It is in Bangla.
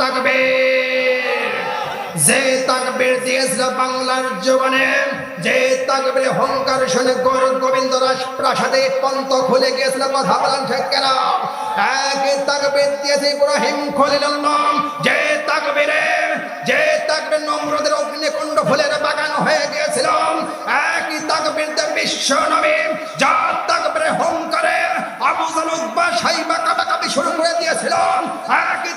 তাকবীর, যে তাকবীর দিয়েছিল বাংলার জবানে, যে তাকবীর হংকার শুনে গোবিন্দ রাজপ্রাসাদে পন্ত খুলে গিয়েছিল। কথা বলেন ঠিক কেন? এক তাকবীর দিয়েছে ইব্রাহিম খলিলুল্লাহ, যে তাকবীর নমরুদের অগ্নিকুণ্ড ফুলের বাগান হয়ে গিয়েছিল। একই তাকবীর বিশ্ব নবী, যার তাকবীর হংকারে আবু জাহল উতবা সাইবা কাটাকাটি শুরু করে দিয়েছিল। একই